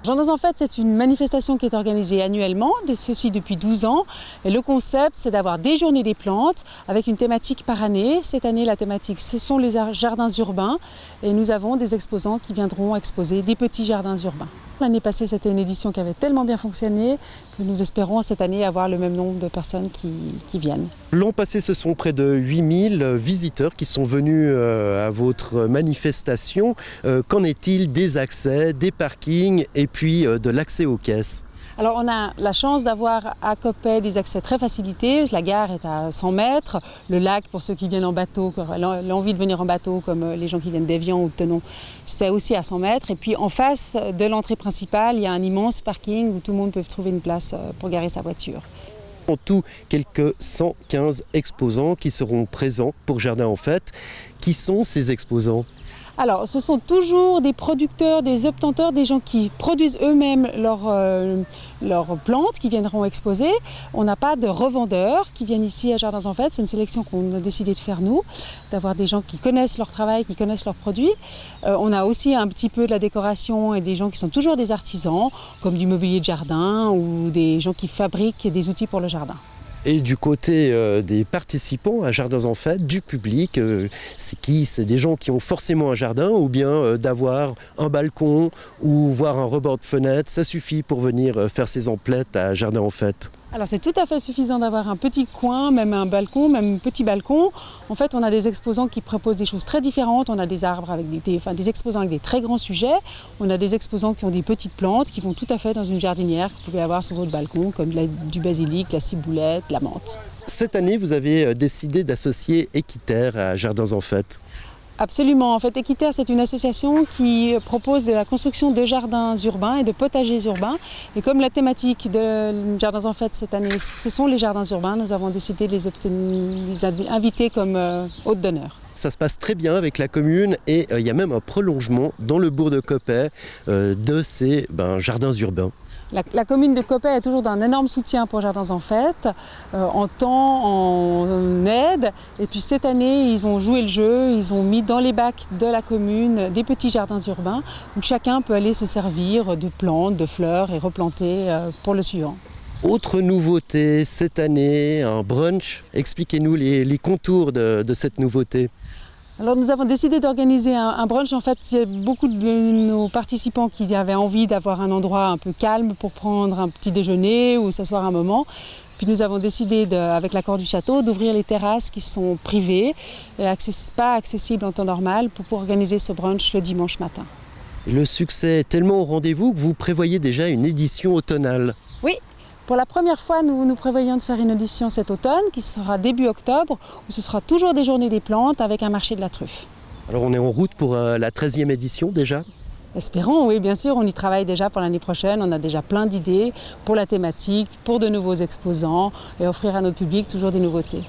Jardins en Fête, c'est une manifestation qui est organisée annuellement, ceci depuis 12 ans. Et le concept, c'est d'avoir des journées des plantes avec une thématique par année. Cette année, la thématique, ce sont les jardins urbains. Et nous avons des exposants qui viendront exposer des petits jardins urbains. L'année passée, c'était une édition qui avait tellement bien fonctionné que nous espérons cette année avoir le même nombre de personnes qui viennent. L'an passé, ce sont près de 8000 visiteurs qui sont venus à votre manifestation. Qu'en est-il des accès, des parkings et puis de l'accès aux caisses ? Alors on a la chance d'avoir à Coppet des accès très facilités. La gare est à 100 mètres. Le lac, pour ceux qui viennent en bateau, l'envie de venir en bateau, comme les gens qui viennent d'Évian ou de Thonon, c'est aussi à 100 mètres. Et puis en face de l'entrée principale, il y a un immense parking où tout le monde peut trouver une place pour garer sa voiture. En tout, quelques 115 exposants qui seront présents pour Jardins en Fête. Qui sont ces exposants ? Alors, ce sont toujours des producteurs, des obtenteurs, des gens qui produisent eux-mêmes leurs plantes qui viendront exposer. On n'a pas de revendeurs qui viennent ici à Jardins en Fête. C'est une sélection qu'on a décidé de faire nous, d'avoir des gens qui connaissent leur travail, qui connaissent leurs produits. On a aussi un petit peu de la décoration et des gens qui sont toujours des artisans, comme du mobilier de jardin ou des gens qui fabriquent des outils pour le jardin. Et du côté des participants à Jardins en Fête, du public, c'est qui ? C'est des gens qui ont forcément un jardin ou bien d'avoir un balcon ou voir un rebord de fenêtre, ça suffit pour venir faire ses emplettes à Jardins en Fête ? Alors c'est tout à fait suffisant d'avoir un petit coin, même un balcon, même un petit balcon. En fait, on a des exposants qui proposent des choses très différentes. On a des arbres avec des exposants avec des très grands sujets. On a des exposants qui ont des petites plantes qui vont tout à fait dans une jardinière que vous pouvez avoir sur votre balcon, comme du basilic, la ciboulette, la menthe. Cette année, vous avez décidé d'associer Équiterre à Jardins en Fête. Absolument. En fait, Équiterre, c'est une association qui propose de la construction de jardins urbains et de potagers urbains. Et comme la thématique de Jardins en Fête cette année, ce sont les jardins urbains, nous avons décidé de les inviter comme hôtes d'honneur. Ça se passe très bien avec la commune et il y a même un prolongement dans le bourg de Coppet de ces jardins urbains. La commune de Coppet est toujours d'un énorme soutien pour Jardins en Fête, en temps, en aide. Et puis cette année, ils ont joué le jeu, ils ont mis dans les bacs de la commune des petits jardins urbains où chacun peut aller se servir de plantes, de fleurs et replanter pour le suivant. Autre nouveauté cette année, un brunch. Expliquez-nous les contours de cette nouveauté. Alors nous avons décidé d'organiser un brunch. En fait, il y a beaucoup de nos participants qui avaient envie d'avoir un endroit un peu calme pour prendre un petit déjeuner ou s'asseoir un moment. Puis nous avons décidé, avec l'accord du château, d'ouvrir les terrasses qui sont privées et pas accessibles en temps normal pour organiser ce brunch le dimanche matin. Le succès est tellement au rendez-vous que vous prévoyez déjà une édition automnale. Oui. Pour la première fois, nous prévoyons de faire une audition cet automne qui sera début octobre, où ce sera toujours des journées des plantes avec un marché de la truffe. Alors on est en route pour la 13e édition déjà ? Espérons, oui, bien sûr, on y travaille déjà pour l'année prochaine. On a déjà plein d'idées pour la thématique, pour de nouveaux exposants et offrir à notre public toujours des nouveautés.